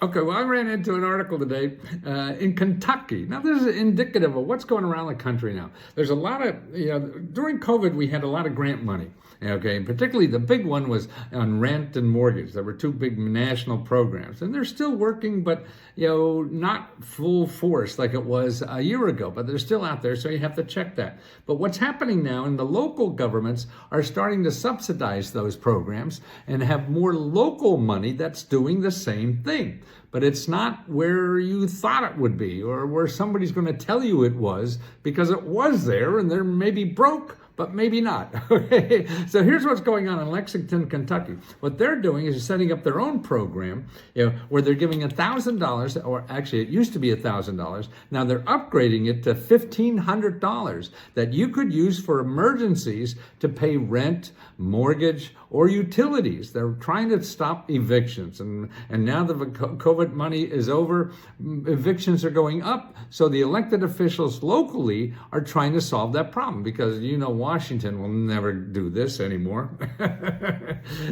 Okay, well, I ran into an article today in Kentucky. Now, this is indicative of what's going around the country now. There's a lot of, during COVID, we had a lot of grant money. Okay, and particularly the big one was on rent and mortgage. There were two big national programs, and they're still working, but not full force like it was a year ago. But they're still out there, so you have to check that. But what's happening now, and the local governments are starting to subsidize those programs and have more local money that's doing the same thing. But it's not where you thought it would be, or where somebody's going to tell you it was, because it was there, and they're maybe broke, but maybe not. Okay, so here's what's going on in Lexington, Kentucky. What they're doing is setting up their own program, where they're giving $1,000, or actually it used to be $1,000. Now they're upgrading it to $1,500 that you could use for emergencies to pay rent, mortgage, or utilities. They're trying to stop evictions, and now the COVID money is over, evictions are going up. So the elected officials locally are trying to solve that problem, because Washington will never do this anymore.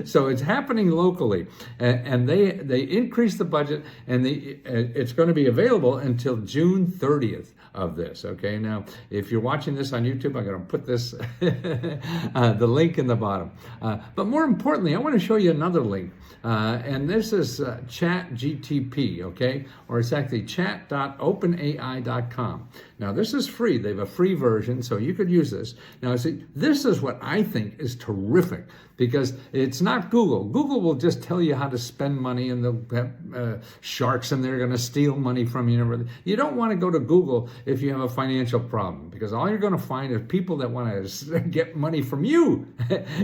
So it's happening locally, and they increased the budget, and it's going to be available until June 30th of this. Okay, now if you're watching this on YouTube, I'm going to put this the link in the bottom. But more importantly, I want to show you another link, and this is ChatGTP, okay, or it's actually chat.openai.com. Now this is free. They have a free version, so you could use this. Now see, this is what I think is terrific, because it's not Google. Google will just tell you how to spend money, and they'll have sharks, and they're going to steal money from you and everything. You don't want to go to Google if you have a financial problem, because all you're going to find is people that want to get money from you.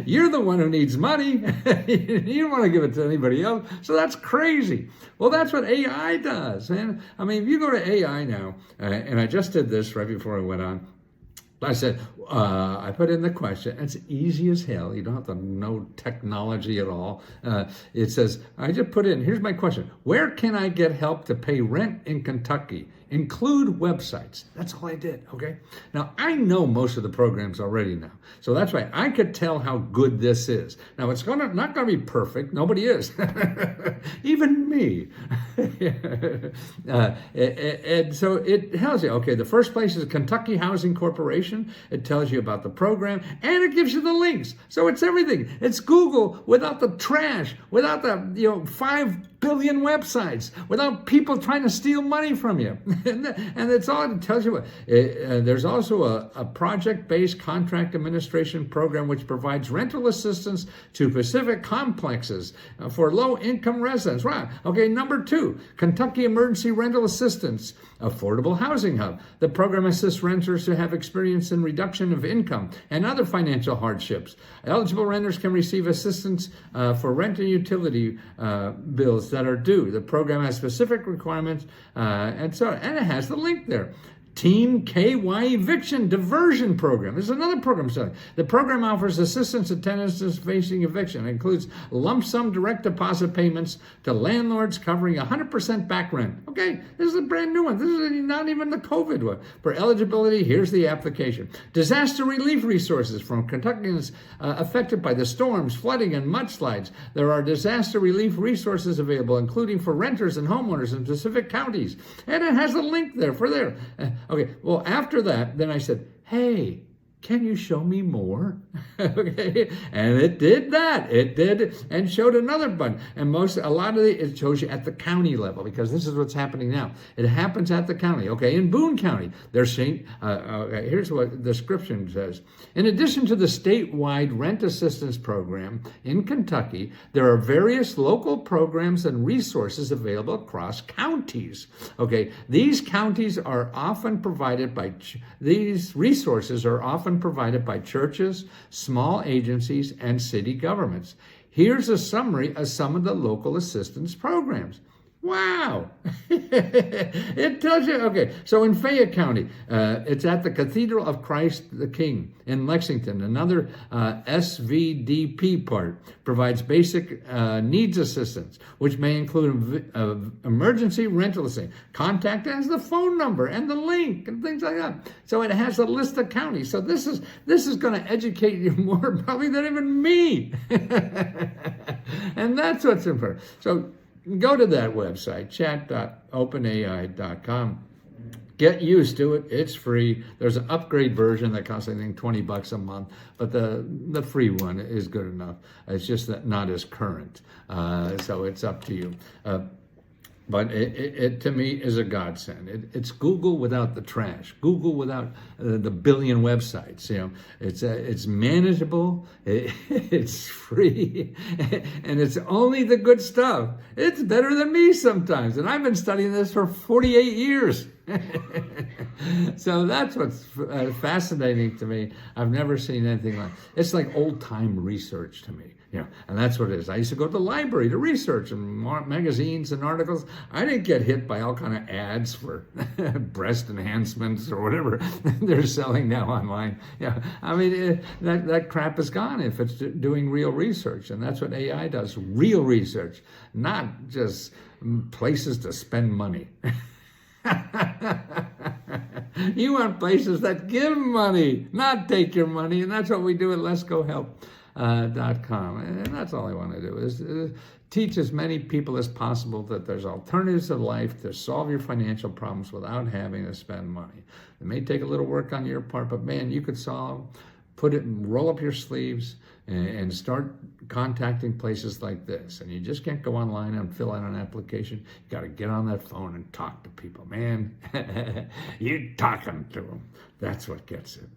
You're the one who needs money. You don't want to give it to anybody else. So that's crazy. Well, that's what AI does. And I mean, if you go to AI now, and I just did this right before I went on, I said, I put in the question. It's easy as hell. You don't have to know technology at all. It says, I just put in, here's my question. Where can I get help to pay rent in Kentucky? Include websites. That's all I did, okay? Now, I know most of the programs already now. So that's why I could tell how good this is. Now, it's not going to be perfect. Nobody is. Even me. And so it tells you, okay, the first place is Kentucky Housing Corporation. It tells you about the program, and it gives you the links. So it's everything. It's Google without the trash, without the 5 billion websites, without people trying to steal money from you. And it's all it tells you. There's also a project-based contract administration program which provides rental assistance to Pacific complexes for low-income residents. Wow. Okay, number 2, Kentucky Emergency Rental Assistance, Affordable Housing Hub. The program assists renters who have experience in reduction of income and other financial hardships. Eligible renters can receive assistance for rent and utility bills that are due. The program has specific requirements, and it has the link there. Team KY Eviction Diversion Program. This is another program study. The program offers assistance to tenants facing eviction. It includes lump sum direct deposit payments to landlords covering 100% back rent. Okay, this is a brand new one. This is not even the COVID one. For eligibility, here's the application. Disaster relief resources from Kentuckians affected by the storms, flooding, and mudslides. There are disaster relief resources available, including for renters and homeowners in specific counties. And it has a link there for there. Okay, well, after that, then I said, hey, can you show me more? Okay, and it did that. It did, and showed another button. And a lot of it shows you at the county level, because this is what's happening now. It happens at the county. Okay, in Boone County, they're saying, here's what the description says. In addition to the statewide rent assistance program in Kentucky, there are various local programs and resources available across counties. Okay, these counties are often provided by, these resources are often provided by churches, small agencies, and city governments. Here's a summary of some of the local assistance programs. Wow. It tells you, okay, so in Fayette County, it's at the Cathedral of Christ the King in Lexington. Another SVDP part provides basic needs assistance, which may include emergency rental assistance. Contact has the phone number and the link and things like that. So it has a list of counties. So this is going to educate you more probably than even me. And that's what's important. So go to that website, chat.openai.com. Get used to it. It's free. There's an upgrade version that costs, I think, $20 a month, but the free one is good enough. It's just that not as current. So it's up to you. But it to me is a godsend. It's Google without the trash. Google without the billion websites. It's manageable. It's free, and it's only the good stuff. It's better than me sometimes, and I've been studying this for 48 years. So that's what's fascinating to me. I've never seen anything like it's like old time research to me. And that's what it is. I used to go to the library to research and magazines and articles. I didn't get hit by all kind of ads for breast enhancements or whatever they're selling now online. I mean, that crap is gone if it's doing real research. And that's what AI does, real research, not just places to spend money. You want places that give money, not take your money. And that's what we do at letsgohelp.com. And that's all I want to do is teach as many people as possible that there's alternatives to life to solve your financial problems without having to spend money. It may take a little work on your part, but man, you could solve, roll up your sleeves and start contacting places like this. And you just can't go online and fill out an application. You got to get on that phone and talk to people. Man, you're talking to them. That's what gets it.